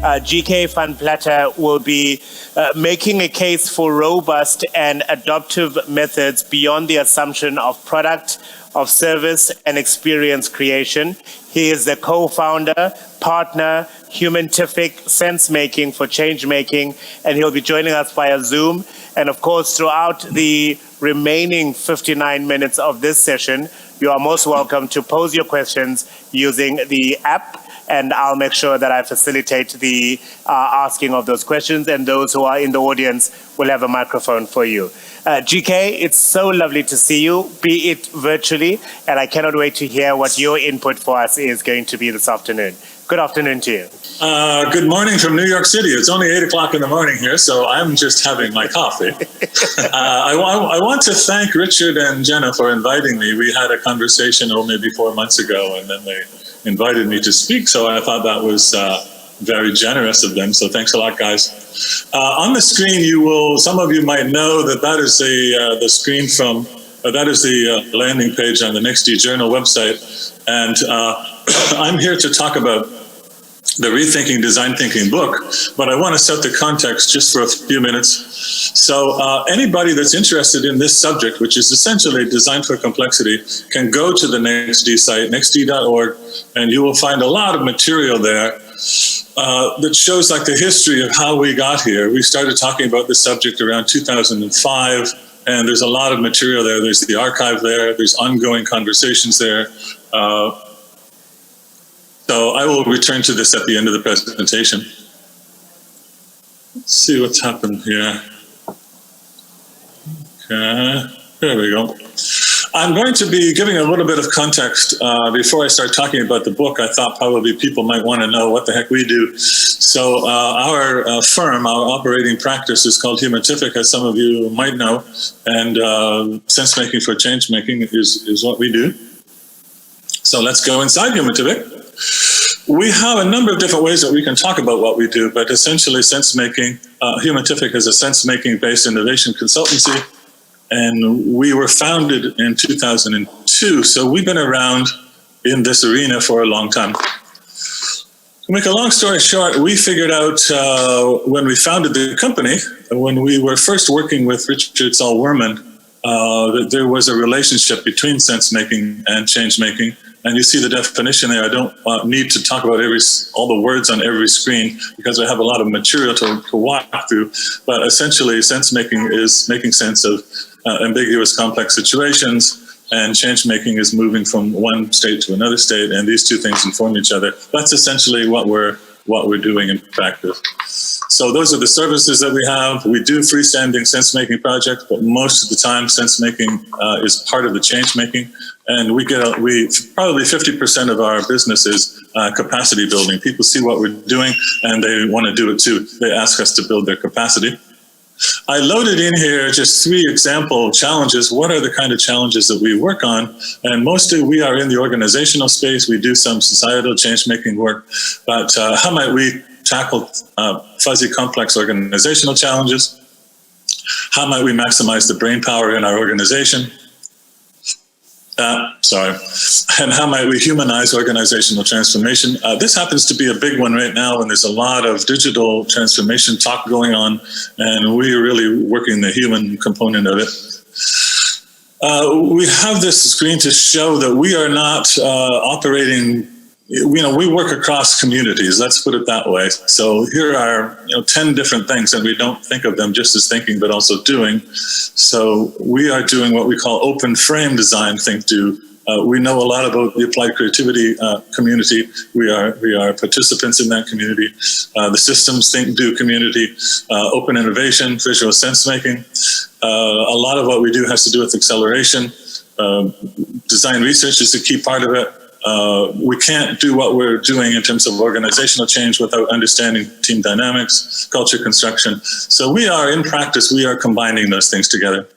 GK VanPatter will be making a case for robust and adaptive methods beyond the assumption of product, of service, and experience creation. He is the co-founder, partner, humanific sense-making for change-making, and he'll be joining us via Zoom. And of course, throughout the remaining 59 minutes of this session, you are most welcome to pose your questions using the app, and I'll make sure that I facilitate the asking of those questions, and those who are in the audience will have a microphone for you. GK, it's so lovely to see you, be it virtually, and I cannot wait to hear what your input for us is going to be this afternoon. Good afternoon to you. Good morning from New York City. It's only 8 o'clock in the morning here, so I'm just having my coffee. I want to thank Richard and Jenna for inviting me. We had a conversation maybe 4 months ago, and then they invited me to speak, so I thought that was very generous of them, so thanks a lot, guys. On the screen, some of you might know that is the screen from, that is the landing page on the NextD Journal website, and I'm here to talk about the Rethinking Design Thinking book, but I want to set the context just for a few minutes. So anybody that's interested in this subject, which is essentially design for complexity, can go to the NextD site, nextd.org, and you will find a lot of material there that shows like the history of how we got here. We started talking about this subject around 2005, and there's a lot of material there. There's the archive there, there's ongoing conversations there. So I will return to this at the end of the presentation. Let's see what's happened here. Okay, there we go. I'm going to be giving a little bit of context before I start talking about the book. I thought probably people might want to know what the heck we do. So our firm, our operating practice is called Humanific, as some of you might know, and sense-making for change-making is what we do. So let's go inside Humanific. We have a number of different ways that we can talk about what we do, but essentially sense-making, Humanific is a sense-making based innovation consultancy, and we were founded in 2002, so we've been around in this arena for a long time. To make a long story short, we figured out when we founded the company, when we were first working with Richard Saul Werman, that there was a relationship between sense-making and change-making. And you see the definition there. I don't need to talk about all the words on every screen because I have a lot of material to walk through. But essentially, sense-making is making sense of ambiguous, complex situations, and change-making is moving from one state to another state, and these two things inform each other. That's essentially what we're doing in practice. So those are the services that we have. We do freestanding sense-making projects, but most of the time, sense-making is part of the change-making. And we probably 50% of our business is capacity building. People see what we're doing and they want to do it too. They ask us to build their capacity. I loaded in here just 3 example challenges. What are the kind of challenges that we work on? And mostly we are in the organizational space. We do some societal change-making work, but how might we tackle fuzzy, complex organizational challenges? How might we maximize the brain power in our organization? And how might we humanize organizational transformation? This happens to be a big one right now, and there's a lot of digital transformation talk going on, and we're really working the human component of it. We have this screen to show that we are not operating. We work across communities, let's put it that way. So here are 10 different things, and we don't think of them just as thinking, but also doing. So we are doing what we call open frame design, think, do. We know a lot about the applied creativity community. We are participants in that community. The systems think, do community, open innovation, visual sense making. A lot of what we do has to do with acceleration. Design research is a key part of it. We can't do what we're doing in terms of organizational change without understanding team dynamics, culture construction. So we are, in practice, we are combining those things together.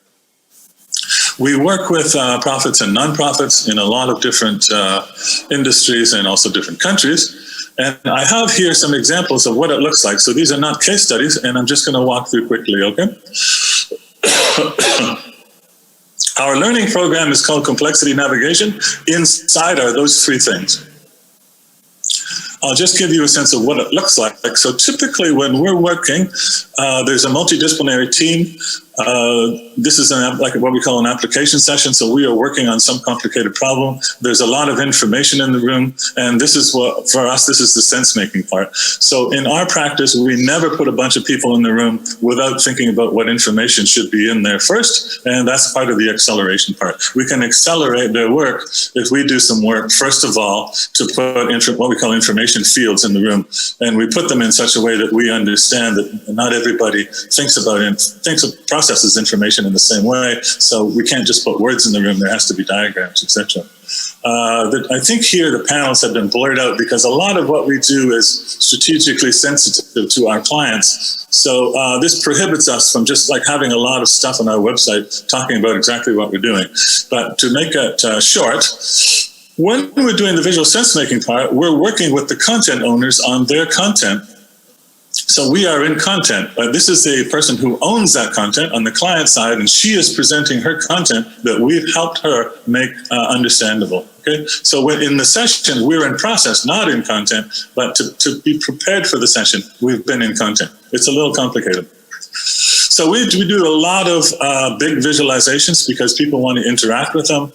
We work with profits and nonprofits in a lot of different industries and also different countries. And I have here some examples of what it looks like. So these are not case studies, and I'm just going to walk through quickly, okay? Our learning program is called Complexity Navigation. Inside are those 3 things. I'll just give you a sense of what it looks like. So typically when we're working, there's a multidisciplinary team. This is like what we call an application session. So we are working on some complicated problem. There's a lot of information in the room. And this is what, for us, this is the sense-making part. So in our practice, we never put a bunch of people in the room without thinking about what information should be in there first. And that's part of the acceleration part. We can accelerate their work if we do some work, first of all, to put what we call information fields in the room. And we put them in such a way that we understand that not everybody thinks about it, processes information in the same way. So we can't just put words in the room. There has to be diagrams, etc. I think here the panels have been blurred out because a lot of what we do is strategically sensitive to our clients. So this prohibits us from just like having a lot of stuff on our website talking about exactly what we're doing. But to make it short, when we're doing the visual sense-making part, we're working with the content owners on their content. So we are in content. This is the person who owns that content on the client side, and she is presenting her content that we've helped her make understandable. Okay, so in the session, we're in process, not in content, but to be prepared for the session, we've been in content. It's a little complicated. So we do a lot of big visualizations because people want to interact with them,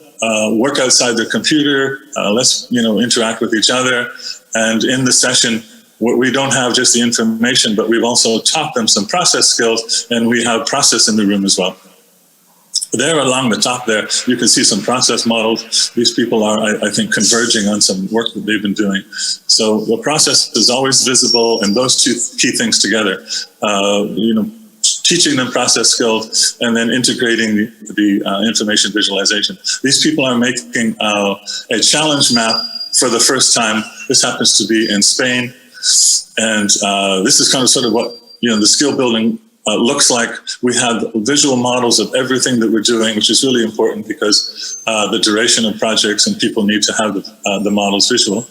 work outside their computer, let's interact with each other, and in the session, we don't have just the information, but we've also taught them some process skills, and we have process in the room as well. There along the top there, you can see some process models. These people are, I think, converging on some work that they've been doing. So the process is always visible, and those two key things together, teaching them process skills and then integrating the information visualization. These people are making a challenge map for the first time. This happens to be in Spain. And this is kind of sort of what the skill building looks like. We have visual models of everything that we're doing, which is really important because the duration of projects and people need to have the models visual.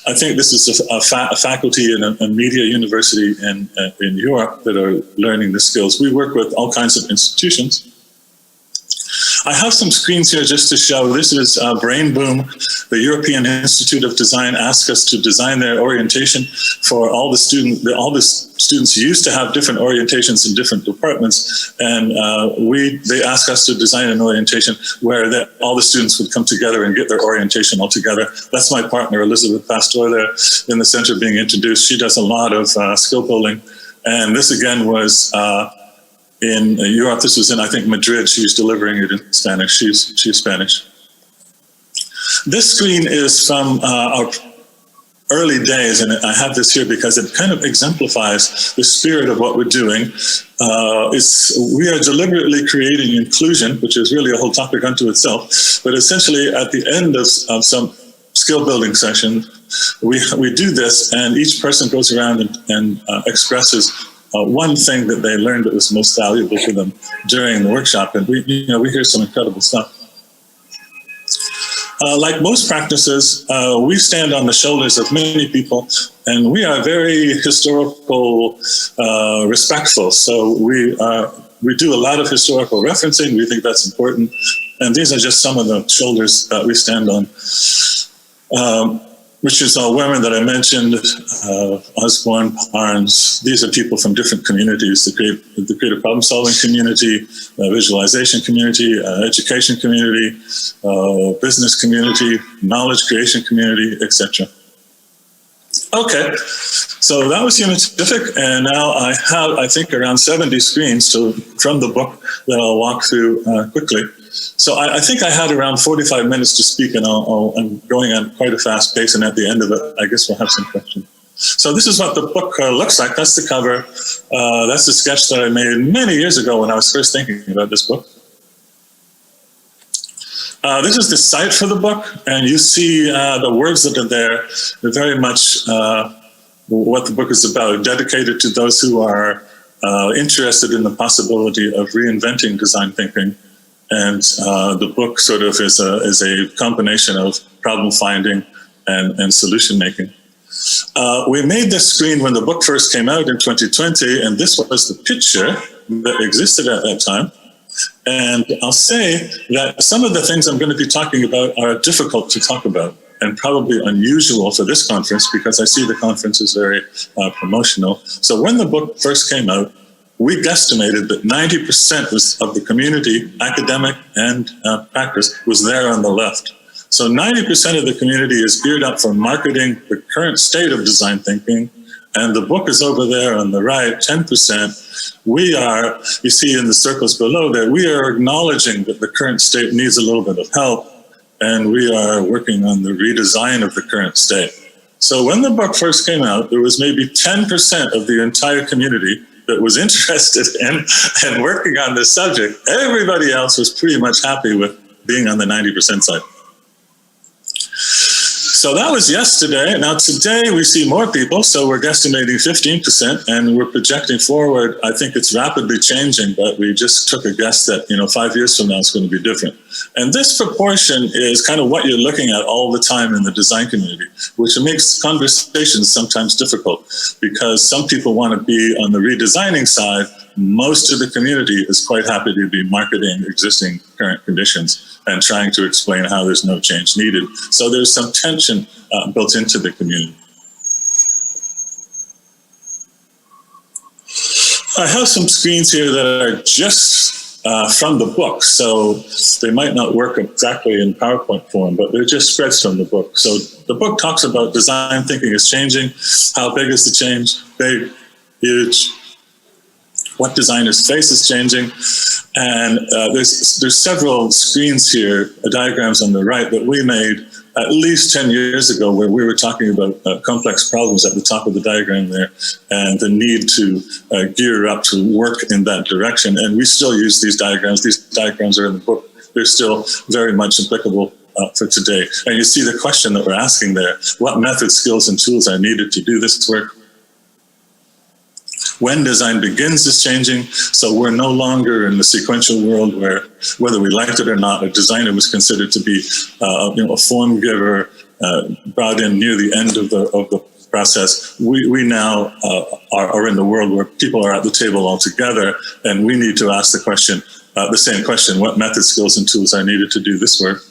I think this is a faculty in a media university in Europe that are learning the skills. We work with all kinds of institutions. I have some screens here just to show. This is Brain Boom. The European Institute of Design asked us to design their orientation for all the students. All the students used to have different orientations in different departments, and they asked us to design an orientation where all the students would come together and get their orientation all together. That's my partner, Elizabeth Pastor, there in the center being introduced. She does a lot of skill building, and this again was in Europe. This was in, I think, Madrid. She's delivering it in Spanish. She's Spanish. This screen is from our early days, and I have this here because it kind of exemplifies the spirit of what we're doing. We are deliberately creating inclusion, which is really a whole topic unto itself. But essentially, at the end of some skill building session, we do this, and each person goes around and expresses one thing that they learned that was most valuable to them during the workshop, and we hear some incredible stuff. Like most practices, we stand on the shoulders of many people, and we are very historical, respectful. So we do a lot of historical referencing. We think that's important, and these are just some of the shoulders that we stand on. Richard Women that I mentioned, Osborne, Barnes, these are people from different communities, the creative problem-solving community, visualization community, education community, business community, knowledge creation community, etc. Okay, so that was Unitific, and now I have, I think, around 70 screens from the book that I'll walk through quickly. So I think I had around 45 minutes to speak, and I'm going at quite a fast pace, and at the end of it, I guess we'll have some questions. So this is what the book looks like. That's the cover. That's the sketch that I made many years ago when I was first thinking about this book. This is the site for the book, and you see the words that are there. They're very much what the book is about, dedicated to those who are interested in the possibility of reinventing design thinking. And the book sort of is a combination of problem finding and solution making. We made this screen when the book first came out in 2020, and this was the picture that existed at that time. And I'll say that some of the things I'm going to be talking about are difficult to talk about. and probably unusual for this conference because I see the conference is very promotional. So when the book first came out, we guesstimated that 90% of the community, academic and practice, was there on the left. So 90% of the community is geared up for marketing the current state of design thinking, and the book is over there on the right, 10%. We are, you see in the circles below there, we are acknowledging that the current state needs a little bit of help, and we are working on the redesign of the current state. So when the book first came out, there was maybe 10% of the entire community that was interested in and working on this subject. Everybody else was pretty much happy with being on the 90% side. So that was yesterday. Now today we see more people, so we're guesstimating 15%, and we're projecting forward. I think it's rapidly changing, but we just took a guess that 5 years from now it's going to be different. And this proportion is kind of what you're looking at all the time in the design community, which makes conversations sometimes difficult because some people want to be on the redesigning side. Most of the community is quite happy to be marketing existing current conditions and trying to explain how there's no change needed. So there's some tension built into the community. I have some screens here that are just from the book, so they might not work exactly in PowerPoint form, but they're just spreads from the book. So the book talks about design thinking is changing. How big is the change? Big, huge. What designers face is changing. And there's several screens here, diagrams on the right that we made at least 10 years ago where we were talking about complex problems at the top of the diagram there and the need to gear up to work in that direction. And we still use these diagrams. These diagrams are in the book. They're still very much applicable for today. And you see the question that we're asking there: what methods, skills, and tools are needed to do this work? When design begins is changing, so we're no longer in the sequential world where, whether we liked it or not, a designer was considered to be a form giver, brought in near the end of the process. We now are in the world where people are at the table all together, and we need to ask the question, the same question: what methods, skills, and tools are needed to do this work?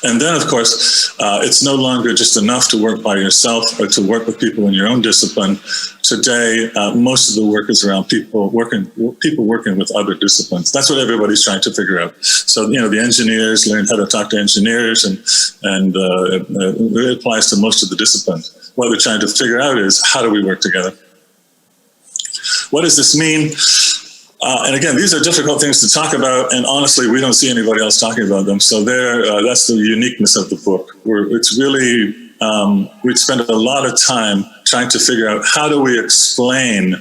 And then, of course, it's no longer just enough to work by yourself or to work with people in your own discipline. Today, most of the work is around people working with other disciplines. That's what everybody's trying to figure out. So, the engineers learn how to talk to engineers, and it applies to most of the disciplines. What they're trying to figure out is, how do we work together? What does this mean? And again, these are difficult things to talk about, and honestly, we don't see anybody else talking about them. So that's the uniqueness of the book. It's really, we spend a lot of time trying to figure out how do we explain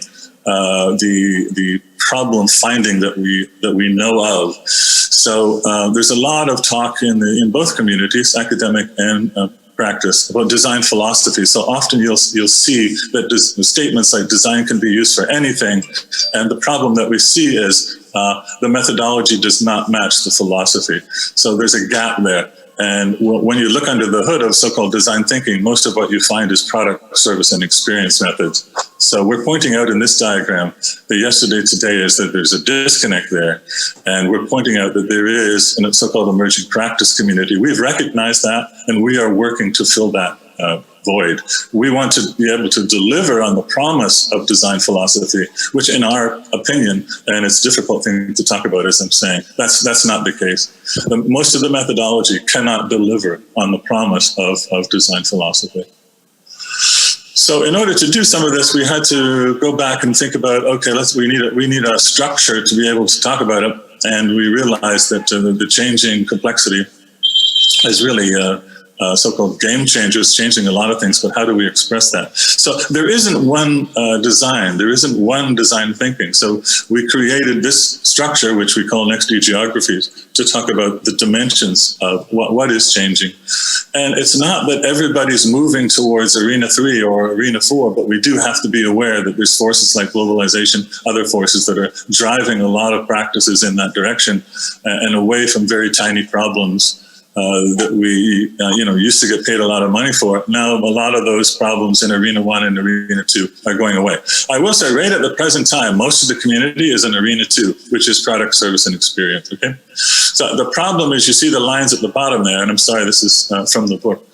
the problem finding that we know of. So there's a lot of talk in both communities, academic and practice, about design philosophy. So often you'll see that statements like design can be used for anything, and the problem that we see is the methodology does not match the philosophy. So there's a gap there. And when you look under the hood of so-called design thinking, most of what you find is product, service, and experience methods. So we're pointing out in this diagram that yesterday today is that there's a disconnect there. And we're pointing out that there is a so-called emerging practice community. We've recognized that, and we are working to fill that void. We want to be able to deliver on the promise of design philosophy, which in our opinion, and it's a difficult thing to talk about as I'm saying, that's not the case. Most of the methodology cannot deliver on the promise of design philosophy. So in order to do some of this, we had to go back and think about, okay, we need a structure to be able to talk about it. And we realized that the changing complexity is really so-called game changers, changing a lot of things, but how do we express that? So there isn't one design, there isn't one design thinking. So we created this structure, which we call Next Geographies, to talk about the dimensions of what is changing. And it's not that everybody's moving towards Arena 3 or Arena 4, but we do have to be aware that there's forces like globalization, other forces that are driving a lot of practices in that direction and away from very tiny problems that we used to get paid a lot of money for. Now a lot of those problems in Arena 1 and Arena 2 are going away. I will say right at the present time, most of the community is in Arena 2, which is product, service, and experience. Okay, so the problem is you see the lines at the bottom there, and I'm sorry, this is from the book.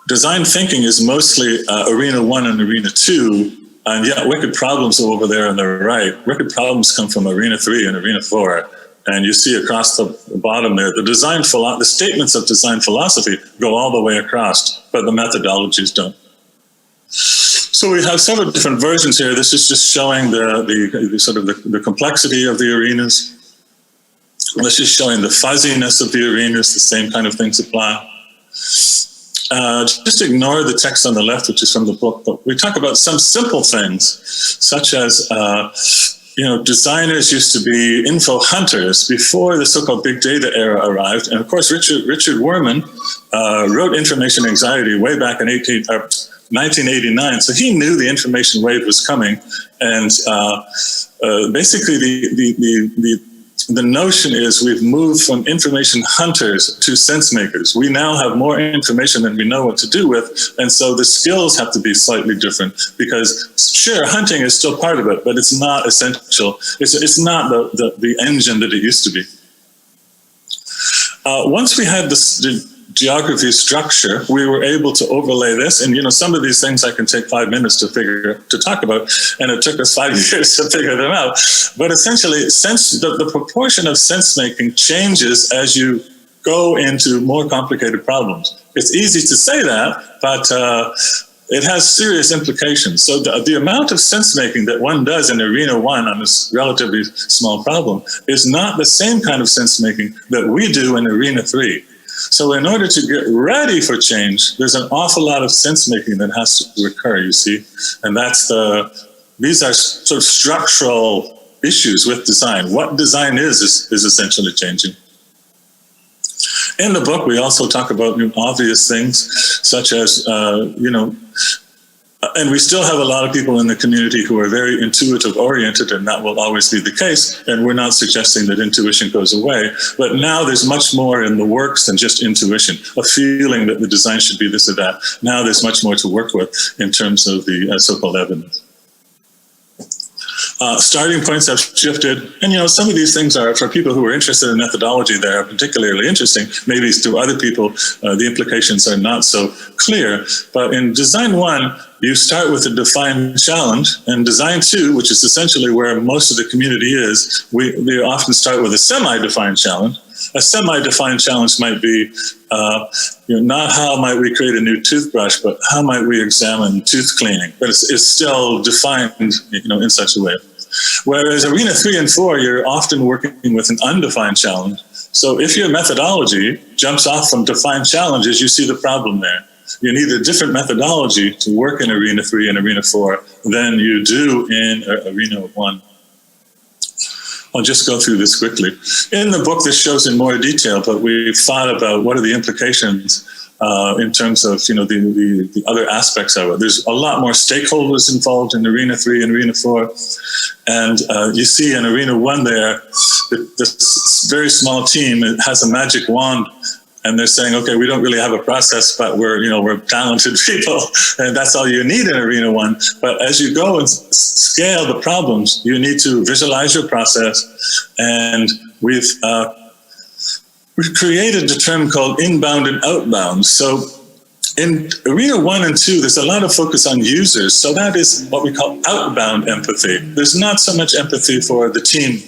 Design thinking is mostly Arena 1 and Arena 2, and yet wicked problems are over there on the right. Wicked problems come from Arena 3 and Arena 4. And you see across the bottom there, the statements of design philosophy go all the way across, but the methodologies don't. So we have several different versions here. This is just showing the complexity of the arenas. This is showing the fuzziness of the arenas. The same kind of things apply. Just ignore the text on the left, which is from the book, but we talk about some simple things, such as designers used to be info hunters before the so-called big data era arrived. And of course, Richard Werman wrote Information Anxiety way back in 1989. So he knew the information wave was coming. And basically the notion is we've moved from information hunters to sense makers. We now have more information than we know what to do with, and so the skills have to be slightly different, because sure, hunting is still part of it, but it's not essential. It's not the engine that it used to be. Once we had the geography structure, we were able to overlay this, and some of these things I can take 5 minutes to talk about, and it took us 5 years to figure them out. But essentially, the proportion of sense making changes as you go into more complicated problems. It's easy to say that, but it has serious implications. So the amount of sense making that one does in Arena 1 on this relatively small problem is not the same kind of sense making that we do in Arena 3. So in order to get ready for change, there's an awful lot of sense making that has to occur, you see. And these are sort of structural issues with design. What design is essentially changing. In the book, we also talk about obvious things, such as, and we still have a lot of people in the community who are very intuitive oriented, and that will always be the case. And we're not suggesting that intuition goes away. But now there's much more in the works than just intuition, a feeling that the design should be this or that. Now there's much more to work with in terms of the so-called evidence. Starting points have shifted, and some of these things are, for people who are interested in methodology, they are particularly interesting. Maybe to other people, the implications are not so clear. But in Design 1, you start with a defined challenge, and Design 2, which is essentially where most of the community is, we often start with a semi-defined challenge. A semi-defined challenge might be not how might we create a new toothbrush, but how might we examine tooth cleaning. But it's still defined, in such a way. Whereas Arena 3 and 4, you're often working with an undefined challenge. So if your methodology jumps off from defined challenges, you see the problem there. You need a different methodology to work in Arena 3 and Arena 4 than you do in Arena 1. I'll just go through this quickly. In the book, this shows in more detail, but we've thought about what are the implications in terms of the other aspects of it. There's a lot more stakeholders involved in Arena 3 and Arena 4. And you see in Arena 1 there, this very small team has a magic wand, and they're saying, okay, we don't really have a process, but we're talented people, and that's all you need in Arena 1. But as you go and scale the problems, you need to visualize your process, and we've created a term called inbound and outbound. So in Arena 1 and 2, there's a lot of focus on users, so that is what we call outbound empathy. There's not so much empathy for the team.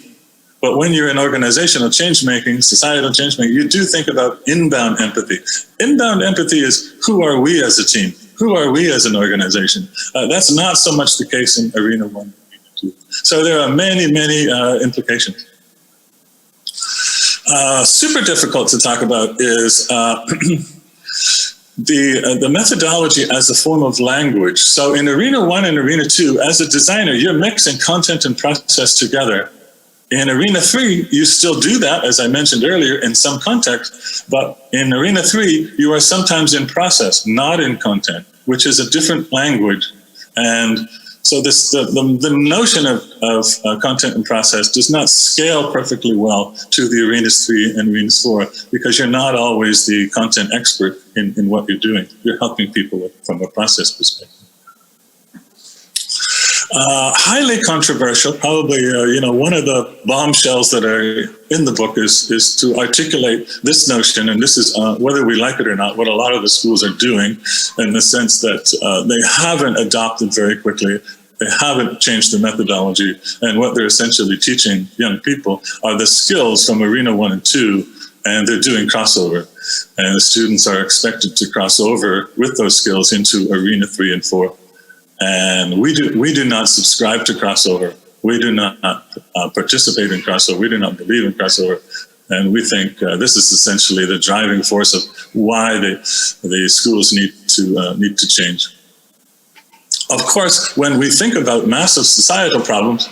But when you're in organizational change-making, societal change-making, you do think about inbound empathy. Inbound empathy is, who are we as a team? Who are we as an organization? That's not so much the case in Arena 1 and Arena 2. So there are many, many implications. Super difficult to talk about is the methodology as a form of language. So in Arena 1 and Arena 2, as a designer, you're mixing content and process together. In Arena 3, you still do that, as I mentioned earlier, in some context, but in Arena 3, you are sometimes in process, not in content, which is a different language. And So the notion of content and process does not scale perfectly well to the Arenas 3 and Arenas 4 because you're not always the content expert in what you're doing. You're helping people from a process perspective. Highly controversial, probably one of the bombshells that are in the book is to articulate this notion, and this is whether we like it or not, what a lot of the schools are doing, in the sense that they haven't adopted very quickly, they haven't changed the methodology, and what they're essentially teaching young people are the skills from Arena 1 and 2, and they're doing crossover, and the students are expected to cross over with those skills into Arena 3 and 4. And we do not subscribe to crossover. We do not participate in crossover. We do not believe in crossover. And we think this is essentially the driving force of why the schools need to change. Of course, when we think about massive societal problems,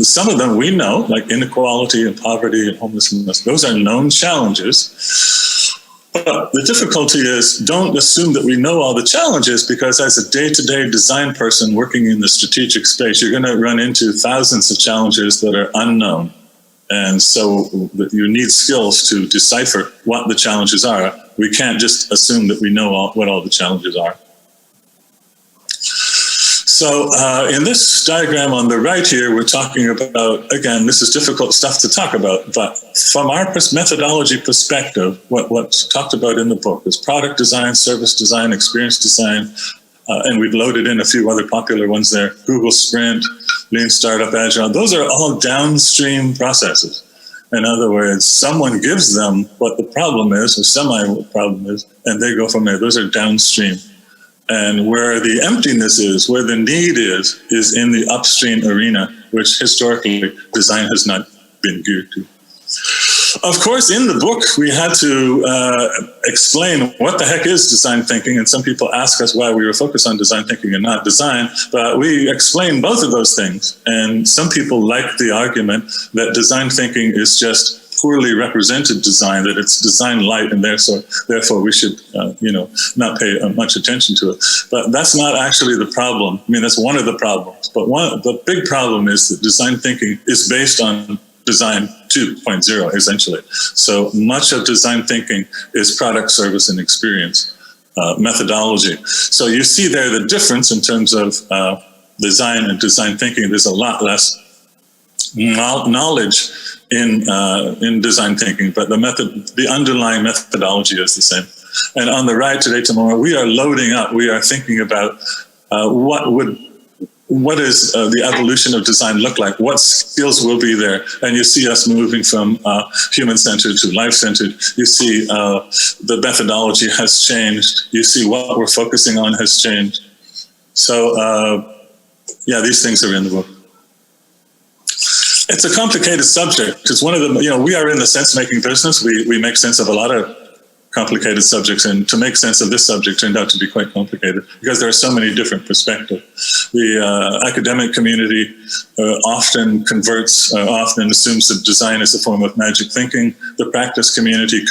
some of them we know, like inequality and poverty and homelessness, those are known challenges. But the difficulty is, don't assume that we know all the challenges, because as a day-to-day design person working in the strategic space, you're going to run into thousands of challenges that are unknown. And so you need skills to decipher what the challenges are. We can't just assume that we know what all the challenges are. So in this diagram on the right here, we're talking about, again, this is difficult stuff to talk about, but from our methodology perspective, what's talked about in the book is product design, service design, experience design, and we've loaded in a few other popular ones there, Google Sprint, Lean Startup, Agile. Those are all downstream processes. In other words, someone gives them what the problem is, or semi what the problem is, and they go from there. Those are downstream. And where the emptiness is, where the need is in the upstream arena, which historically design has not been geared to. Of course, in the book, we had to explain what the heck is design thinking, and some people ask us why we were focused on design thinking and not design, but we explain both of those things. And some people like the argument that design thinking is just poorly represented design, that it's design light, and therefore we should not pay much attention to it. But that's not actually the problem. I mean, that's one of the problems. But the big problem is that design thinking is based on design 2.0, essentially. So much of design thinking is product, service, and experience methodology. So you see there the difference in terms of design and design thinking. There's a lot less knowledge in design thinking, but the underlying methodology is the same. And on the right, today, tomorrow, we are loading up. We are thinking about what is the evolution of design look like? What skills will be there? And you see us moving from human-centered to life-centered. You see the methodology has changed. You see what we're focusing on has changed. So yeah, these things are in the book. It's a complicated subject because one of the, we are in the sense-making business. We make sense of a lot of complicated subjects, and to make sense of this subject turned out to be quite complicated because there are so many different perspectives. The academic community often assumes that design is a form of magic thinking. The practice community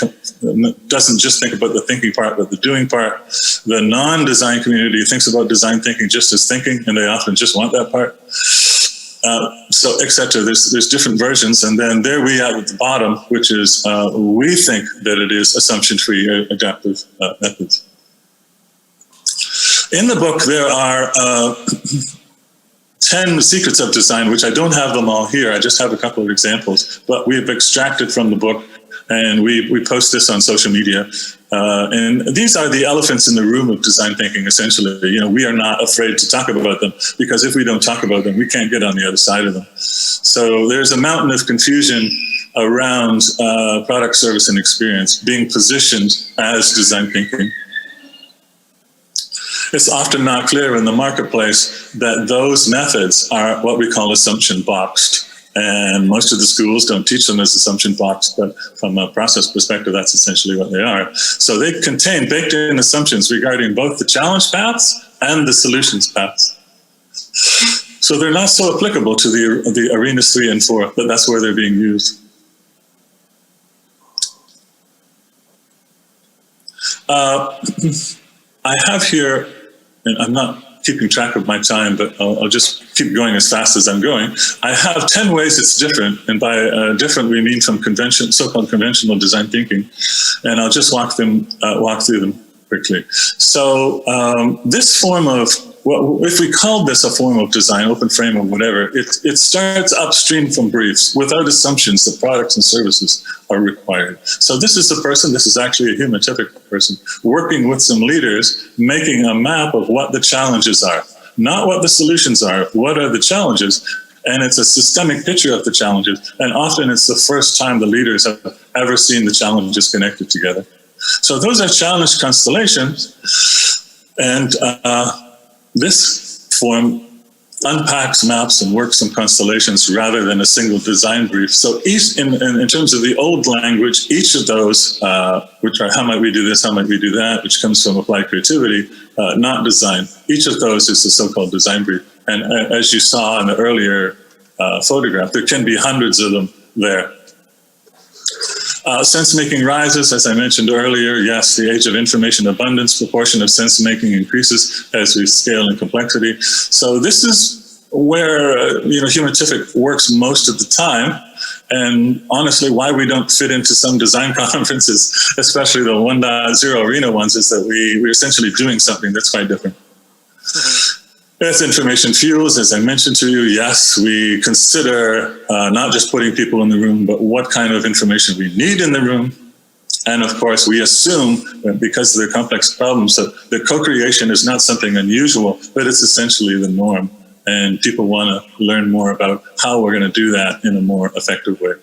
doesn't just think about the thinking part, but the doing part. The non-design community thinks about design thinking just as thinking, and they often just want that part. So, etc. There's different versions, and then there we are at the bottom, which is we think that it is assumption-free adaptive methods. In the book, there are 10 secrets of design, which I don't have them all here. I just have a couple of examples, but we've extracted from the book, and we post this on social media. And these are the elephants in the room of design thinking, essentially. We are not afraid to talk about them, because if we don't talk about them, we can't get on the other side of them. So there's a mountain of confusion around product, service, and experience being positioned as design thinking. It's often not clear in the marketplace that those methods are what we call assumption boxed. And most of the schools don't teach them as assumption boxed, but from a process perspective, that's essentially what they are. So they contain baked-in assumptions regarding both the challenge paths and the solutions paths. So they're not so applicable to the Arenas 3 and 4, but that's where they're being used. I have here, and I'm not keeping track of my time, but I'll just keep going as fast as I'm going. I have 10 ways it's different, and by different we mean from so-called conventional design thinking, and I'll just walk through them quickly. So this form of, if we called this a form of design, open frame or whatever, it starts upstream from briefs without assumptions that products and services are required. So this is this is actually a human-typical person, working with some leaders, making a map of what the challenges are, not what the solutions are, what are the challenges, and it's a systemic picture of the challenges, and often it's the first time the leaders have ever seen the challenges connected together. So those are challenge constellations, and this form unpacks maps and works in constellations rather than a single design brief. So each, in terms of the old language, each of those, which are how might we do this, how might we do that, which comes from applied creativity, not design. Each of those is the so-called design brief. And as you saw in the earlier photograph, there can be hundreds of them there. Sense-making rises, as I mentioned earlier. Yes, the age of information abundance, proportion of sense-making increases as we scale in complexity. So this is where human-tific works most of the time. And honestly, why we don't fit into some design conferences, especially the 1.0 arena ones, is that we're essentially doing something that's quite different. Mm-hmm. As information fuels, as I mentioned to you, yes, we consider not just putting people in the room, but what kind of information we need in the room. And of course, we assume that because of the complex problems that the co-creation is not something unusual, but it's essentially the norm. And people want to learn more about how we're going to do that in a more effective way.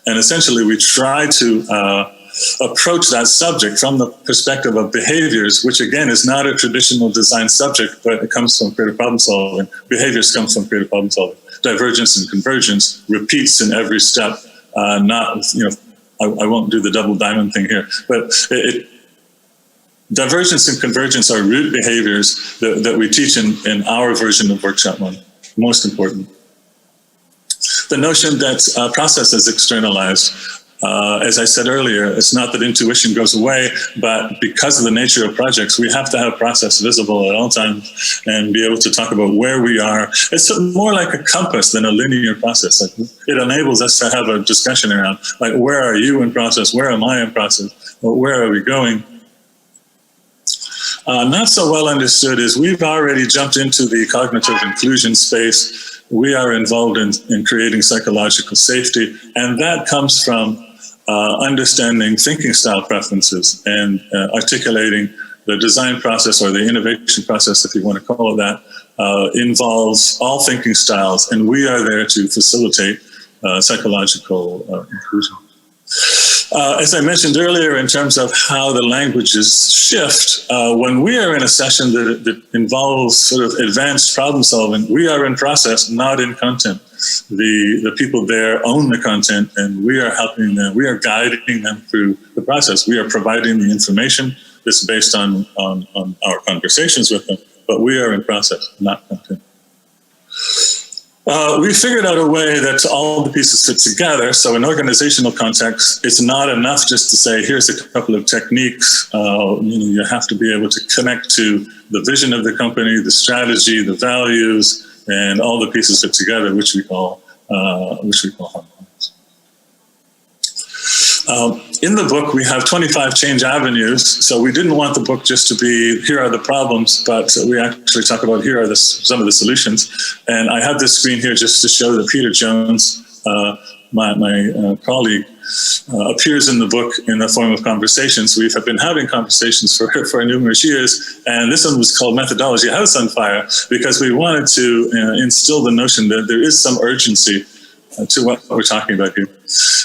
And essentially, we try to approach that subject from the perspective of behaviors, which again is not a traditional design subject, but it comes from creative problem solving. Behaviors come from creative problem solving. Divergence and convergence repeats in every step. I won't do the double diamond thing here, but divergence and convergence are root behaviors that we teach in our version of Workshop 1. Most important. The notion that process is externalized. As I said earlier, it's not that intuition goes away, but because of the nature of projects, we have to have process visible at all times and be able to talk about where we are. It's more like a compass than a linear process. Like, it enables us to have a discussion around, like, where are you in process? Where am I in process? Where are we going? Not so well understood is we've already jumped into the cognitive inclusion space. We are involved in creating psychological safety, and that comes from understanding thinking style preferences and articulating the design process, or the innovation process, if you want to call it that, involves all thinking styles, and we are there to facilitate psychological inclusion. As I mentioned earlier, in terms of how the languages shift, when we are in a session that involves sort of advanced problem solving, we are in process, not in content. The people there own the content, and we are helping them. We are guiding them through the process. We are providing the information that's based on our conversations with them, but we are in process, not content. We figured out a way that all the pieces fit together. So in organizational context, it's not enough just to say, here's a couple of techniques. You have to be able to connect to the vision of the company, the strategy, the values, and all the pieces fit together, which we call harmonics. In the book, we have 25 change avenues. So we didn't want the book just to be, here are the problems, but we actually talk about, here are some of the solutions. And I have this screen here just to show that Peter Jones, my colleague, appears in the book in the form of conversations. We have been having conversations for numerous years, and this one was called Methodology House on Fire, because we wanted to instill the notion that there is some urgency to what we're talking about here.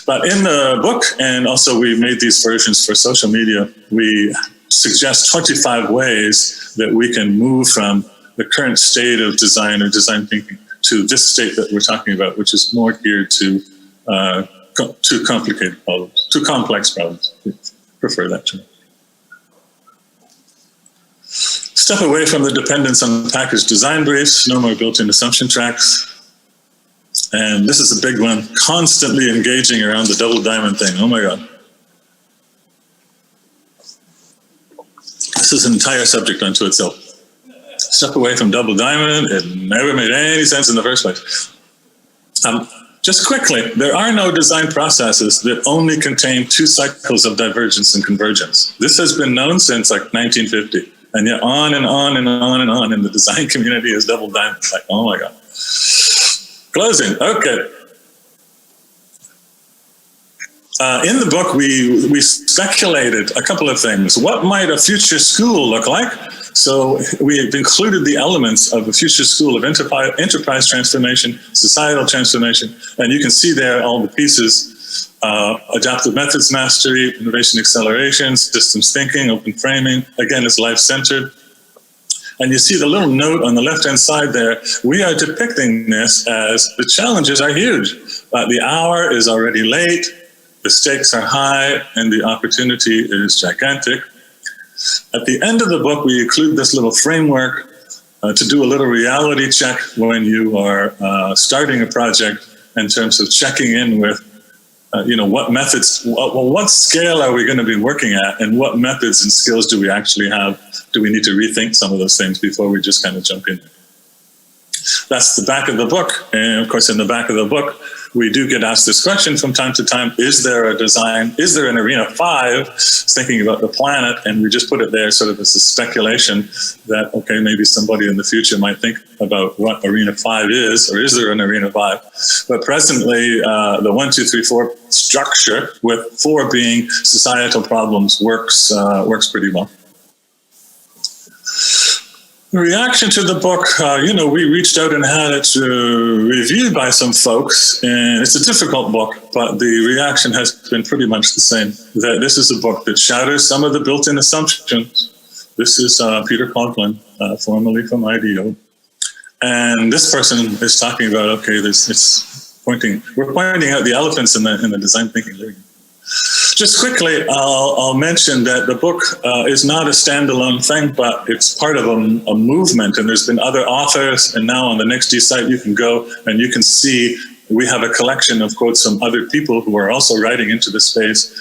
But in the book, and also we made these versions for social media, we suggest 25 ways that we can move from the current state of design or design thinking to this state that we're talking about, which is more geared to too complicated problems, too complex problems. We prefer that term. Step away from the dependence on packaged design briefs, no more built-in assumption tracks. And this is a big one, constantly engaging around the double diamond thing. Oh my God. This is an entire subject unto itself. step away from double diamond. It never made any sense in the first place. Just quickly, there are no design processes that only contain two cycles of divergence and convergence. This has been known since like 1950, and yet on and on and on and on in the design community is double diamond. It's like, oh my God. Closing, okay. In the book, we speculated a couple of things. What might a future school look like? So we've included the elements of a future school of enterprise transformation, societal transformation, and you can see there all the pieces: adaptive methods mastery, innovation acceleration, systems thinking, open framing. Again, it's life-centered. And you see the little note on the left-hand side there. We are depicting this as the challenges are huge, but the hour is already late, the stakes are high, and the opportunity is gigantic. At the end of the book, we include this little framework to do a little reality check when you are starting a project in terms of checking in with, what methods, what scale are we going to be working at, and what methods and skills do we actually have? Do we need to rethink some of those things before we just kind of jump in? That's the back of the book. And of course, in the back of the book, we do get asked this question from time to time: is there a design? Is there an Arena 5 thinking about the planet? And we just put it there sort of as a speculation that, okay, maybe somebody in the future might think about what Arena 5 is, or is there an Arena 5? But presently, the 1, 2, 3, 4 structure, with 4 being societal problems, works pretty well. In reaction to the book, we reached out and had it reviewed by some folks, and it's a difficult book, but the reaction has been pretty much the same, that this is a book that shatters some of the built-in assumptions. This is Peter Coughlin, formerly from IDEO. And this person is talking about, okay, we're pointing out the elephants in the design thinking living. Just quickly, I'll mention that the book is not a standalone thing, but it's part of a movement, and there's been other authors, and now on the NextD site you can go and you can see we have a collection of quotes from other people who are also writing into the space.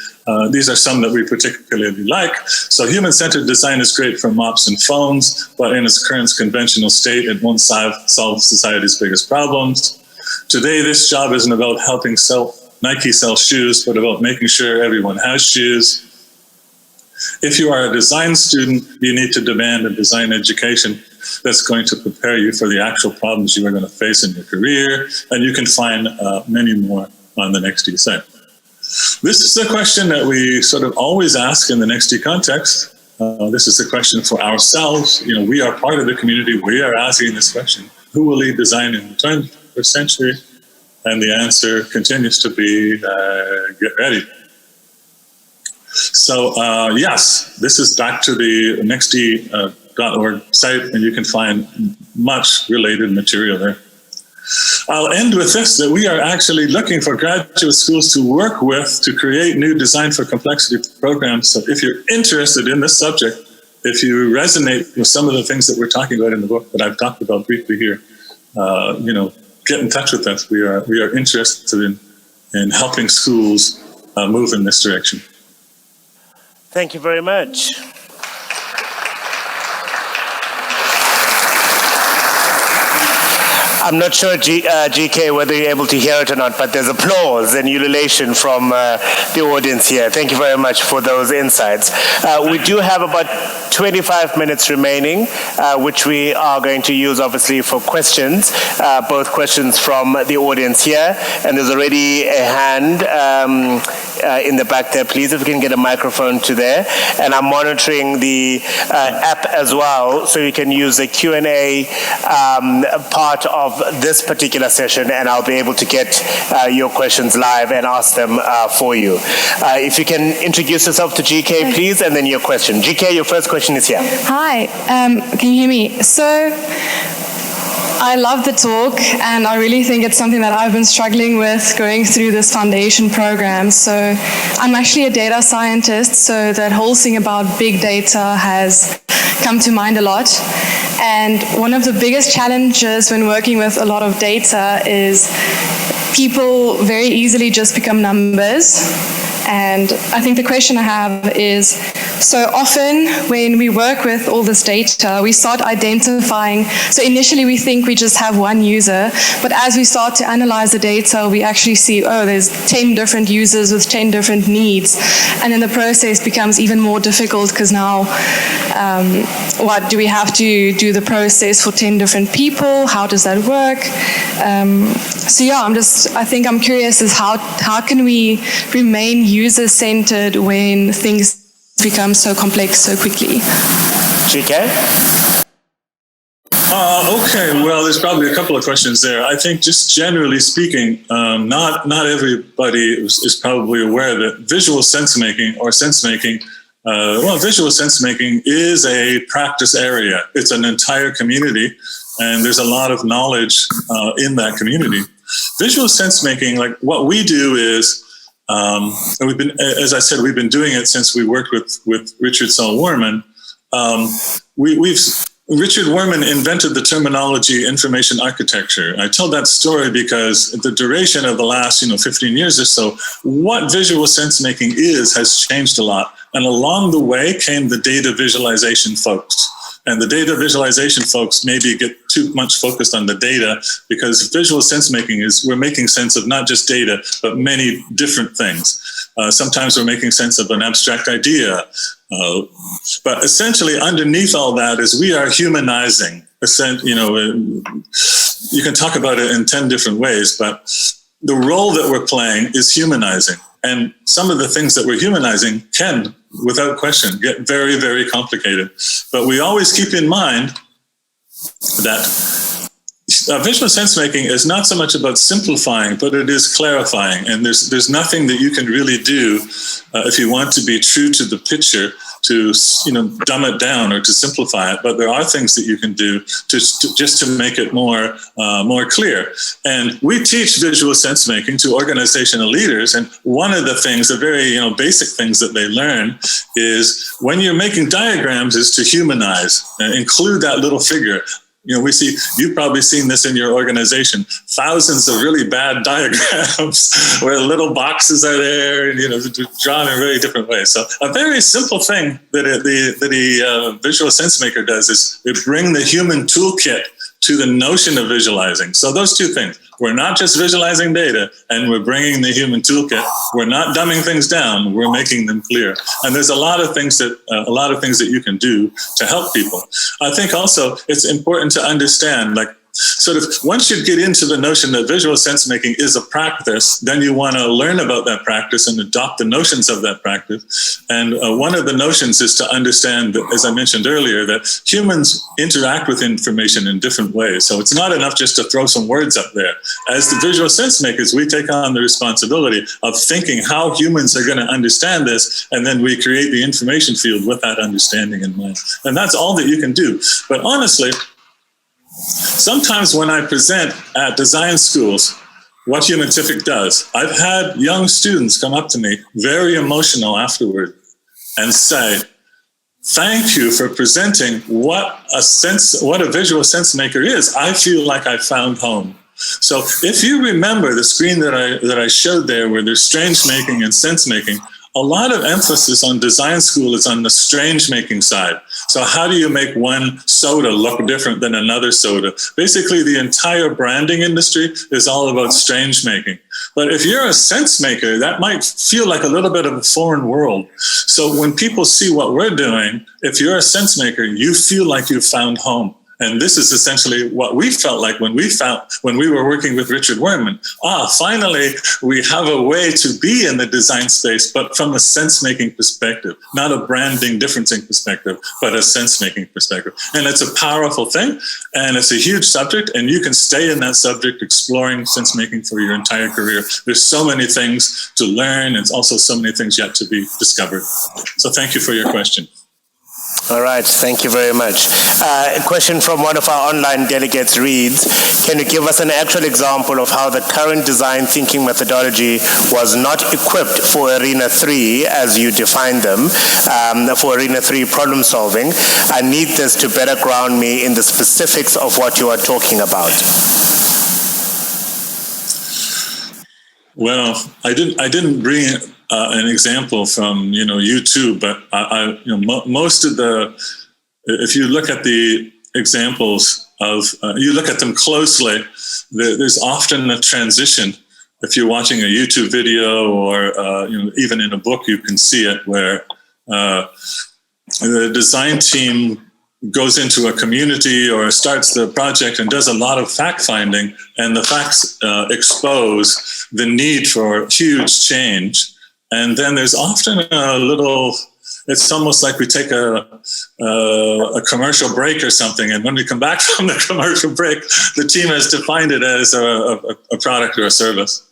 These are some that we particularly like. So human-centered design is great for mops and phones, but in its current conventional state, it won't solve society's biggest problems. Today, this job isn't about helping Nike sell shoes, but about making sure everyone has shoes. If you are a design student, you need to demand a design education that's going to prepare you for the actual problems you are going to face in your career, and you can find many more on the NextD site. This is a question that we sort of always ask in the NextD context. This is a question for ourselves. We are part of the community. We are asking this question: who will lead design in the 21st century? And the answer continues to be, get ready. So yes, this is back to the nextd.org site, and you can find much related material there. I'll end with this, that we are actually looking for graduate schools to work with to create new design for complexity programs. So if you're interested in this subject, if you resonate with some of the things that we're talking about in the book that I've talked about briefly here, get in touch with us. We are interested in helping schools move in this direction. Thank you very much. I'm not sure, GK, whether you're able to hear it or not, but there's applause and ululation from the audience here. Thank you very much for those insights. We do have about 25 minutes remaining, which we are going to use, obviously, for questions, both questions from the audience here, and there's already a hand in the back there. Please, if you can get a microphone to there. And I'm monitoring the app as well, so you can use the Q&A part of this particular session, and I'll be able to get your questions live and ask them for you. If you can introduce yourself to GK, please, and then your question. GK, your first question is here. Hi, can you hear me? So, I love the talk, and I really think it's something that I've been struggling with going through this foundation program. So I'm actually a data scientist, so that whole thing about big data has come to mind a lot. And one of the biggest challenges when working with a lot of data is people very easily just become numbers. And I think the question I have is, So often when we work with all this data, we start identifying, so initially we think we just have one user, but as we start to analyze the data, we actually see, oh, there's 10 different users with 10 different needs. And then the process becomes even more difficult because now, what do we have to do the process for 10 different people? How does that work? So yeah, I think I'm curious is how can we remain user-centered when things become so complex so quickly? GK? Okay, well, there's probably a couple of questions there. I think just generally speaking, not everybody is probably aware that visual sense-making or sense-making, visual sense-making is a practice area. It's an entire community, and there's a lot of knowledge in that community. Visual sense-making, like what we do is, and we've been, as I said, we've been doing it since we worked with Richard Saul Wurman. Richard Wurman invented the terminology information architecture. I tell that story because the duration of the last 15 years or so, what visual sense making has changed a lot. And along the way came the data visualization folks. And the data visualization folks maybe get too much focused on the data because visual sense making is we're making sense of not just data, but many different things. Sometimes we're making sense of an abstract idea. But essentially underneath all that is we are humanizing. You can talk about it in 10 different ways, but the role that we're playing is humanizing. And some of the things that we're humanizing can, without question, get very, very complicated. But we always keep in mind that visual sense making is not so much about simplifying, but it is clarifying. And there's nothing that you can really do if you want to be true to the picture to dumb it down or to simplify it. But there are things that you can do just to make it more clear. And we teach visual sense making to organizational leaders. And one of the things, the very basic things that they learn is when you're making diagrams is to humanize, include that little figure. You've probably seen this in your organization, thousands of really bad diagrams where little boxes are there and, drawn in very different ways. So a very simple thing that the visual sense maker does is they bring the human toolkit to the notion of visualizing. So those two things, we're not just visualizing data and we're bringing the human toolkit. We're not dumbing things down. We're making them clear. And there's a lot of things that you can do to help people. I think also it's important to understand, sort of once you get into the notion that visual sense making is a practice, then you want to learn about that practice and adopt the notions of that practice. And one of the notions is to understand that, as I mentioned earlier, that humans interact with information in different ways. So it's not enough just to throw some words up there. As the visual sense makers, we take on the responsibility of thinking how humans are going to understand this, and then we create the information field with that understanding in mind. And that's all that you can do. But honestly, sometimes when I present at design schools, what Humanific does, I've had young students come up to me, very emotional afterward, and say, thank you for presenting what a visual sense maker is. I feel like I found home. So if you remember the screen that I showed there where there's strange making and sense making, a lot of emphasis on design school is on the strange making side. So how do you make one soda look different than another soda? Basically, the entire branding industry is all about strange making. But if you're a sense maker, that might feel like a little bit of a foreign world. So when people see what we're doing, if you're a sense maker, you feel like you've found home. And this is essentially what we felt like when we were working with Richard Wurman. Finally, we have a way to be in the design space, but from a sense-making perspective, not a branding differencing perspective, but a sense-making perspective. And it's a powerful thing, and it's a huge subject, and you can stay in that subject exploring sense-making for your entire career. There's so many things to learn, and also so many things yet to be discovered. So thank you for your question. All right, thank you very much. A question from one of our online delegates reads, can you give us an actual example of how the current design thinking methodology was not equipped for Arena 3 as you define them, for Arena 3 problem solving? I need this to better ground me in the specifics of what you are talking about. Well, I didn't bring an example from YouTube, but most of if you look at the examples you look at them closely, there's often a transition. If you're watching a YouTube video or even in a book, you can see it where the design team goes into a community or starts the project and does a lot of fact finding, and the facts expose the need for huge change. And then there's often a little, it's almost like we take a commercial break or something, and when we come back from the commercial break, the team has defined it as a product or a service.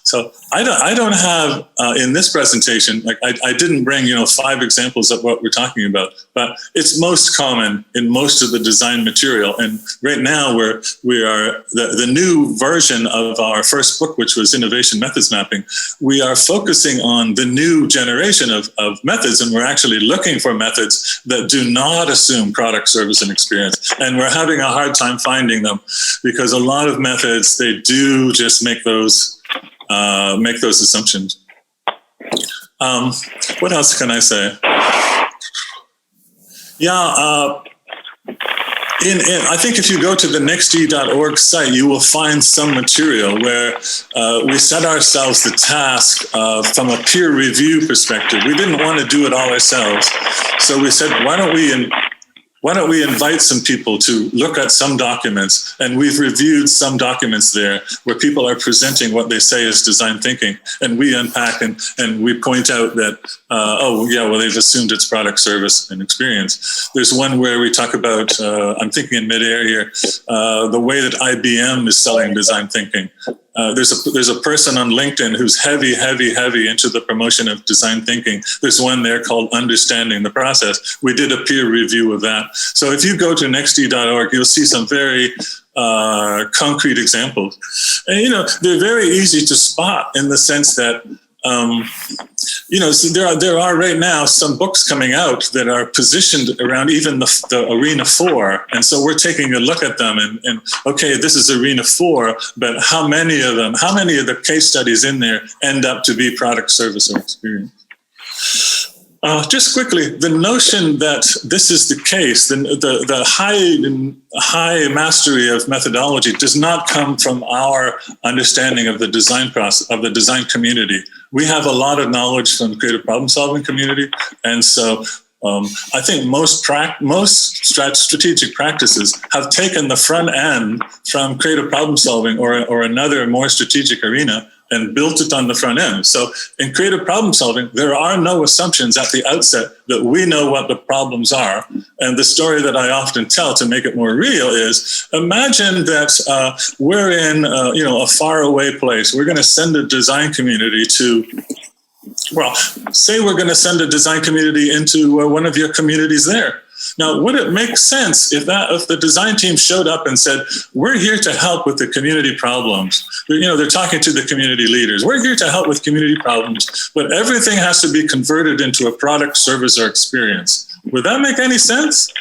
So I don't have in this presentation, like I didn't bring 5 examples of what we're talking about, but it's most common in most of the design material. And right now we are the new version of our first book, which was Innovation Methods Mapping. We are focusing on the new generation of methods, and we're actually looking for methods that do not assume product, service, and experience. And we're having a hard time finding them because a lot of methods, they do just make those assumptions. What else can I say? Yeah, I think if you go to the nextd.org site, you will find some material where we set ourselves the task from a peer review perspective. We didn't want to do it all ourselves, so we said, why don't we invite some people to look at some documents? And we've reviewed some documents there where people are presenting what they say is design thinking. And we unpack and we point out that, they've assumed it's product, service, and experience. There's one where we talk about, I'm thinking in midair here, the way that IBM is selling design thinking. There's a person on LinkedIn who's heavy into the promotion of design thinking. There's one there called Understanding the Process. We did a peer review of that. So if you go to nextd.org, you'll see some very concrete examples. And, they're very easy to spot in the sense that, so there are right now some books coming out that are positioned around even the Arena 4. And so we're taking a look at them and okay, this is Arena 4, but how many of the case studies in there end up to be product, service, or experience? Just quickly, the notion that this is the case, the high mastery of methodology does not come from our understanding of the design process, of the design community. We have a lot of knowledge from the creative problem solving community. And so I think most strategic practices have taken the front end from creative problem solving or another more strategic arena and built it on the front end. So in creative problem solving, there are no assumptions at the outset that we know what the problems are. And the story that I often tell to make it more real is, imagine that we're in a faraway place. We're going to send a design community say we're going to send a design community into one of your communities there. Now, would it make sense if the design team showed up and said, we're here to help with the community problems? They're talking to the community leaders. We're here to help with community problems, but everything has to be converted into a product, service, or experience. Would that make any sense?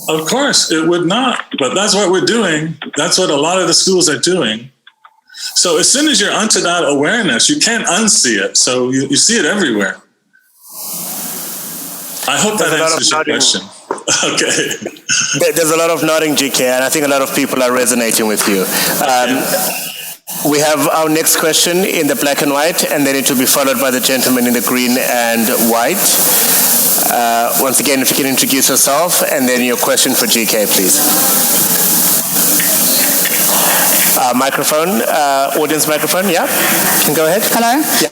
Of course, it would not, but that's what we're doing. That's what a lot of the schools are doing. So as soon as you're onto that awareness, you can't unsee it. So you see it everywhere. I hope that answers your question. Okay. There's a lot of nodding, GK, and I think a lot of people are resonating with you. We have our next question in the black and white, and then it will be followed by the gentleman in the green and white. Once again, if you can introduce yourself, and then your question for GK, please. Microphone, audience microphone, yeah? You can go ahead. Hello? Yeah.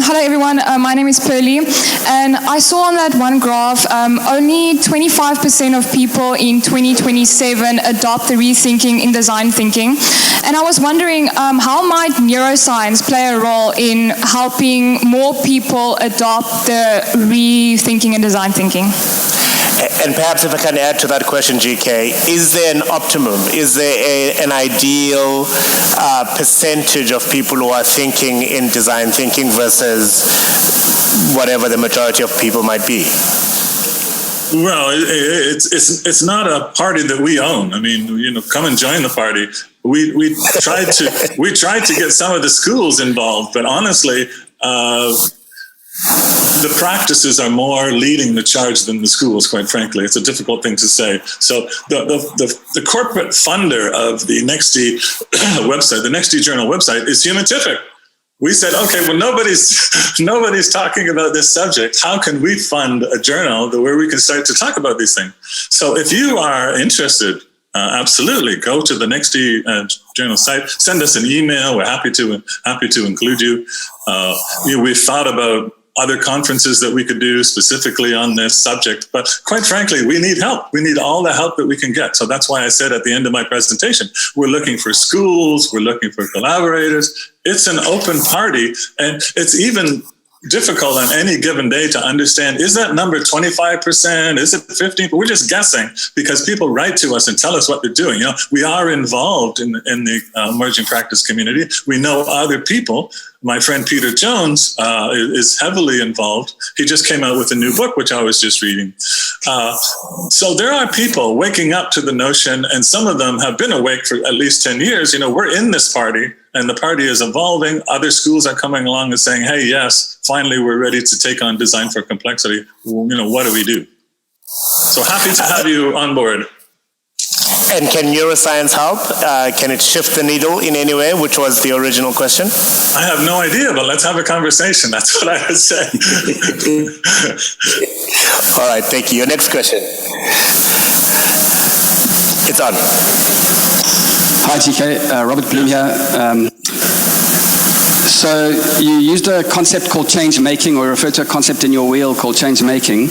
Hello everyone, my name is Pearlie, and I saw on that one graph only 25% of people in 2027 adopt the rethinking in design thinking, and I was wondering how might neuroscience play a role in helping more people adopt the rethinking and design thinking? And perhaps if I can add to that question, GK, is there an optimum? Is there an ideal percentage of people who are thinking in design thinking versus whatever the majority of people might be? Well, it's not a party that we own. I mean, come and join the party. We tried to get some of the schools involved, but honestly, the practices are more leading the charge than the schools, quite frankly. It's a difficult thing to say. So the corporate funder of the NextD website, the NextD Journal website, is Humanific. We said, okay, well, nobody's talking about this subject. How can we fund a journal where we can start to talk about these things? So if you are interested, absolutely go to the NextD Journal site. Send us an email. We're happy to include you. We've thought about other conferences that we could do specifically on this subject, but quite frankly, we need help. We need all the help that we can get. So that's why I said at the end of my presentation, we're looking for schools, we're looking for collaborators. It's an open party, and it's even difficult on any given day to understand, is that number 25%? Is it 15%? We're just guessing because people write to us and tell us what they're doing. You know, we are involved in the emerging practice community. We know other people. My friend Peter Jones is heavily involved. He just came out with a new book, which I was just reading. So there are people waking up to the notion, and some of them have been awake for at least 10 years. You know, we're in this party, and the party is evolving. Other schools are coming along and saying, hey, yes, finally we're ready to take on design for complexity. Well, you know, what do we do? So happy to have you on board. And can neuroscience help? Can it shift the needle in any way, which was the original question? I have no idea, but let's have a conversation. That's what I would say. All right, thank you. Your next question. It's on. Hi, TK. Robert Bloom here. So you used a concept called change making, or referred to a concept in your wheel called change making.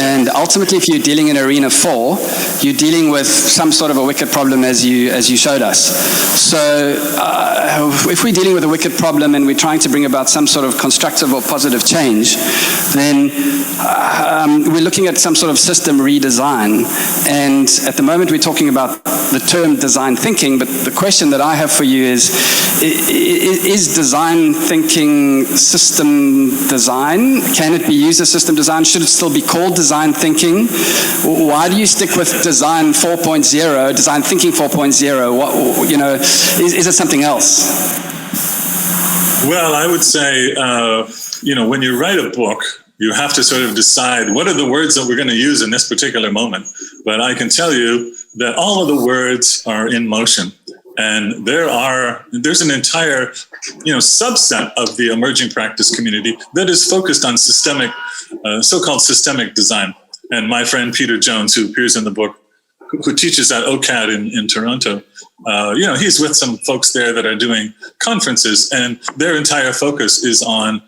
And ultimately, if you're dealing in Arena 4, you're dealing with some sort of a wicked problem as you showed us. So if we're dealing with a wicked problem and we're trying to bring about some sort of constructive or positive change, then we're looking at some sort of system redesign. And at the moment, we're talking about the term design thinking, but the question that I have for you is design thinking system design? Can it be used as system design? Should it still be called design thinking? Why do you stick with design 4.0, design thinking 4.0? What, you know, is it something else? Well, I would say, you know, when you write a book, you have to sort of decide what are the words that we're going to use in this particular moment. But I can tell you that all of the words are in motion. And there's an entire, you know, subset of the emerging practice community that is focused on systemic, so-called systemic design. And my friend Peter Jones, who appears in the book, who teaches at OCAD in Toronto, you know, he's with some folks there that are doing conferences, and their entire focus is on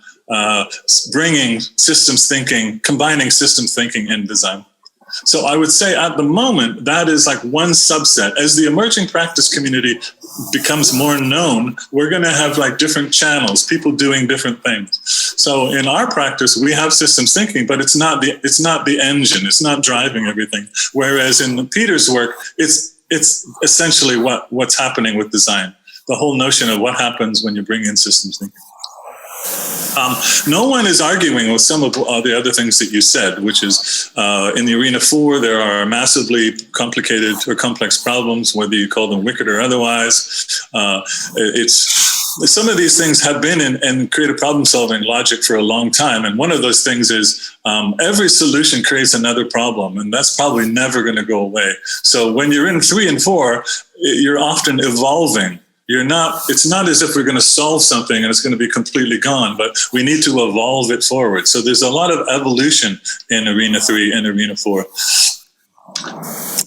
bringing systems thinking, combining systems thinking in design. So I would say at the moment, that is like one subset. As the emerging practice community becomes more known, we're going to have like different channels, people doing different things. So in our practice, we have systems thinking, but it's not the engine, it's not driving everything. Whereas in Peter's work, it's essentially what's happening with design. The whole notion of what happens when you bring in systems thinking. No one is arguing with some of the other things that you said, which is in the Arena 4, there are massively complicated or complex problems, whether you call them wicked or otherwise. Some of these things have been in creative problem-solving logic for a long time. And one of those things is every solution creates another problem, and that's probably never going to go away. So when you're in 3 and 4, you're often evolving. It's not as if we're going to solve something and it's going to be completely gone, but we need to evolve it forward. So there's a lot of evolution in Arena 3 and Arena 4.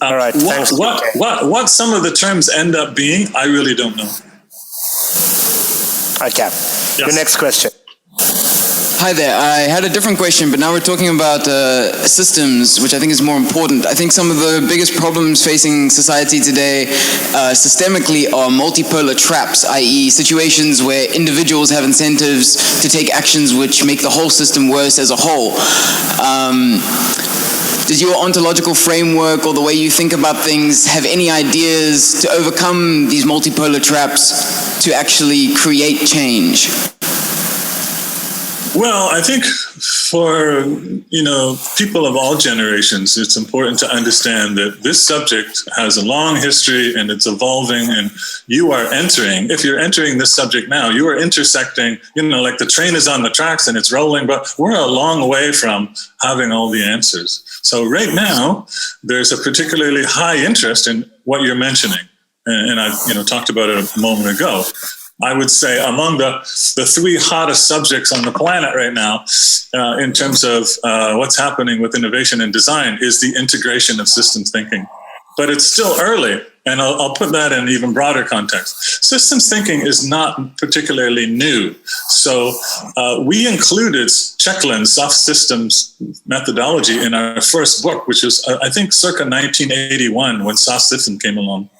All right. Thanks. What some of the terms end up being, I really don't know. Okay. Yes. Your next question. Hi there. I had a different question, but now we're talking about systems, which I think is more important. I think some of the biggest problems facing society today systemically are multipolar traps, i.e. situations where individuals have incentives to take actions which make the whole system worse as a whole. Does your ontological framework or the way you think about things have any ideas to overcome these multipolar traps to actually create change? Well, I think For, people of all generations, it's important to understand that this subject has a long history and it's evolving, and you are entering, if you're entering this subject now, you are intersecting, like the train is on the tracks and it's rolling, but we're a long way from having all the answers. So right now, there's a particularly high interest in what you're mentioning. And I, talked about it a moment ago. I would say among the three hottest subjects on the planet right now, in terms of what's happening with innovation and design, is the integration of systems thinking. But it's still early, and I'll put that in even broader context. Systems thinking is not particularly new. So we included Cheklin's soft systems methodology in our first book, which was, I think, circa 1981 when soft systems came along.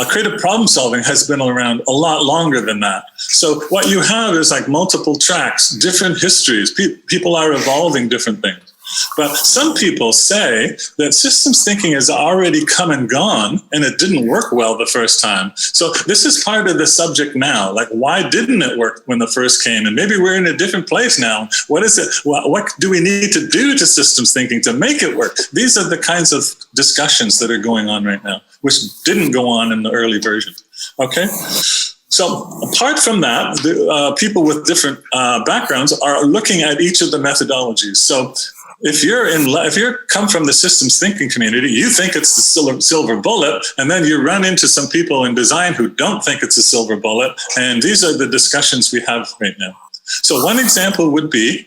Creative problem solving has been around a lot longer than that. So what you have is like multiple tracks, different histories. People are evolving different things. But some people say that systems thinking has already come and gone and it didn't work well the first time. So this is part of the subject now. Like, why didn't it work when the first came? And maybe we're in a different place now. What is it? What do we need to do to systems thinking to make it work? These are the kinds of discussions that are going on right now, which didn't go on in the early version. Okay? So apart from that, the, people with different backgrounds are looking at each of the methodologies. So if you're come from the systems thinking community, you think it's the silver bullet, and then you run into some people in design who don't think it's a silver bullet, and these are the discussions we have right now. So one example would be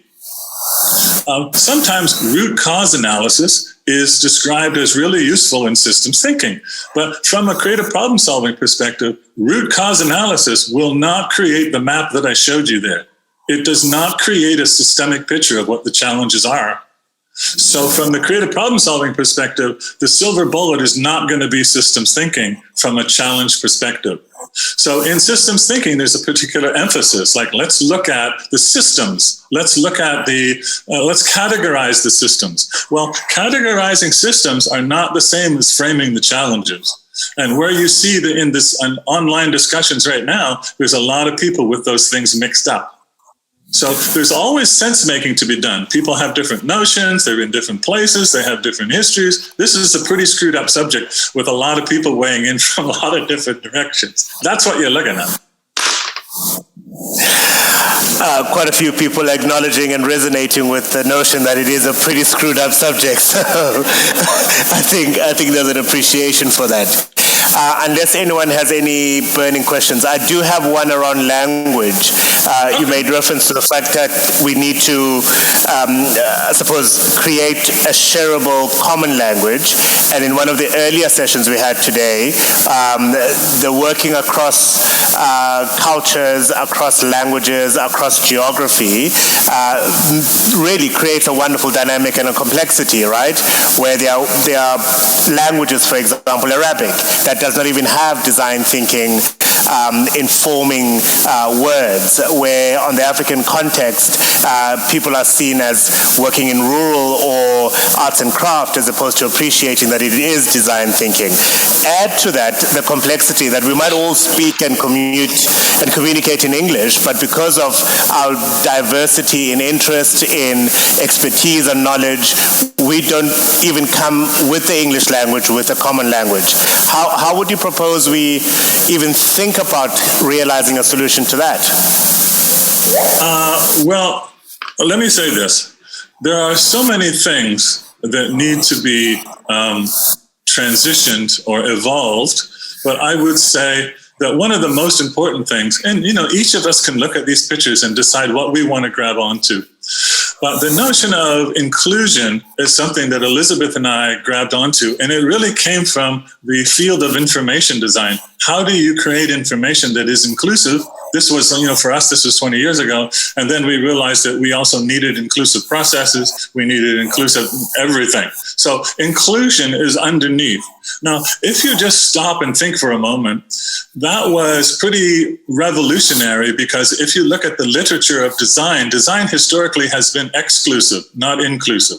sometimes root cause analysis is described as really useful in systems thinking. But from a creative problem solving perspective, root cause analysis will not create the map that I showed you there. It does not create a systemic picture of what the challenges are. So from the creative problem solving perspective, the silver bullet is not going to be systems thinking from a challenge perspective. So in systems thinking, there's a particular emphasis, like let's look at the systems. Let's look at let's categorize the systems. Well, categorizing systems are not the same as framing the challenges. And where you see in this online discussions right now, there's a lot of people with those things mixed up. So there's always sense making to be done. People have different notions, they're in different places, they have different histories. This is a pretty screwed up subject with a lot of people weighing in from a lot of different directions. That's what you're looking at. Quite a few people acknowledging and resonating with the notion that it is a pretty screwed up subject. So I think there's an appreciation for that. Unless anyone has any burning questions, I do have one around language. You made reference to the fact that we need to, I suppose, create a shareable common language. And in one of the earlier sessions we had today, the working across cultures, across languages, across geography, really creates a wonderful dynamic and a complexity, right? Where there are languages, for example, Arabic, that does not even have design thinking informing words, where on the African context, people are seen as working in rural or arts and craft as opposed to appreciating that it is design thinking. Add to that the complexity that we might all speak and communicate in English, but because of our diversity in interest, in expertise and knowledge, we don't even come with the English language with a common language. How would you propose we even think about realizing a solution to that? Well, let me say this. There are so many things that need to be transitioned or evolved, but I would say that one of the most important things, and each of us can look at these pictures and decide what we want to grab onto. But the notion of inclusion is something that Elizabeth and I grabbed onto, and it really came from the field of information design. How do you create information that is inclusive? This was, for us, this was 20 years ago. And then we realized that we also needed inclusive processes. We needed inclusive everything. So inclusion is underneath. Now, if you just stop and think for a moment, that was pretty revolutionary, because if you look at the literature of design, design historically has been exclusive, not inclusive.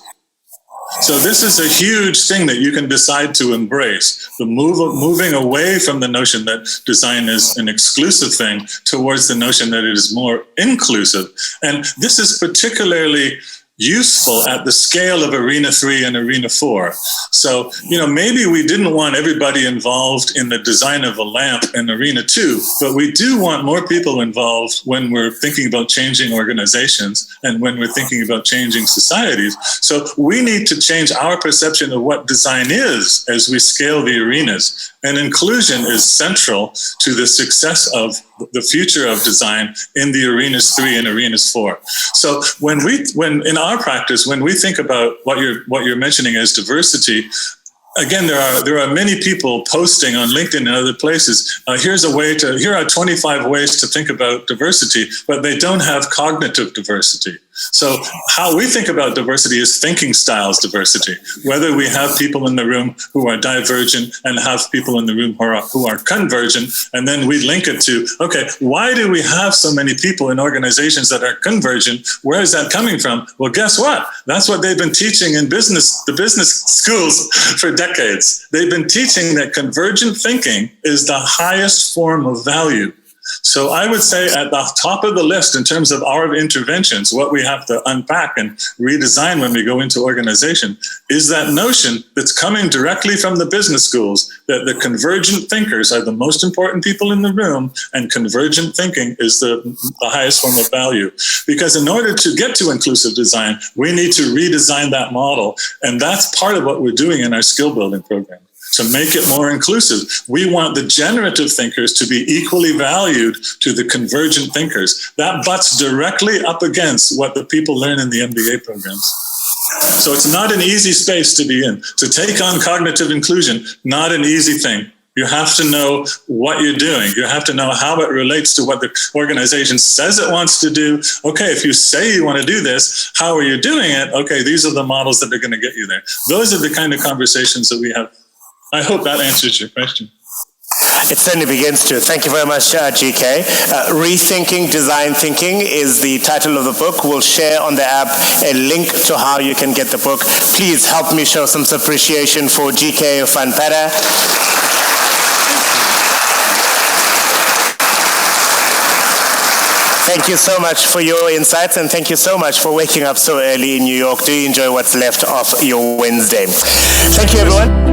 So this is a huge thing that you can decide to embrace, the moving away from the notion that design is an exclusive thing towards the notion that it is more inclusive. And this is particularly useful at the scale of Arena 3 and Arena 4. So, maybe we didn't want everybody involved in the design of a lamp in Arena 2, but we do want more people involved when we're thinking about changing organizations and when we're thinking about changing societies. So we need to change our perception of what design is as we scale the arenas. And inclusion is central to the success of the future of design in the Arenas 3 and Arenas 4. So when in our practice, when we think about what you're mentioning as diversity, again, there are many people posting on LinkedIn and other places. Here are 25 ways to think about diversity, but they don't have cognitive diversity. So how we think about diversity is thinking styles diversity, whether we have people in the room who are divergent and have people in the room who are convergent, and then we link it to, okay, why do we have so many people in organizations that are convergent? Where is that coming from? Well, guess what? That's what they've been teaching in the business schools for decades. They've been teaching that convergent thinking is the highest form of value. So I would say at the top of the list in terms of our interventions, what we have to unpack and redesign when we go into organization is that notion that's coming directly from the business schools, that the convergent thinkers are the most important people in the room, and convergent thinking is the highest form of value. Because in order to get to inclusive design, we need to redesign that model. And that's part of what we're doing in our skill building program. To make it more inclusive, we want the generative thinkers to be equally valued to the convergent thinkers. That butts directly up against what the people learn in the MBA programs. So it's not an easy space to be in. To take on cognitive inclusion, not an easy thing. You have to know what you're doing. You have to know how it relates to what the organization says it wants to do. Okay, if you say you want to do this, how are you doing it? Okay, these are the models that are going to get you there. Those are the kind of conversations that we have. I hope that answers your question. It certainly begins to. Thank you very much, GK. Rethinking Design Thinking is the title of the book. We'll share on the app a link to how you can get the book. Please help me show some appreciation for GK of VanPatter. Thank you so much for your insights, and thank you so much for waking up so early in New York. Do enjoy what's left of your Wednesday. Thank you, everyone.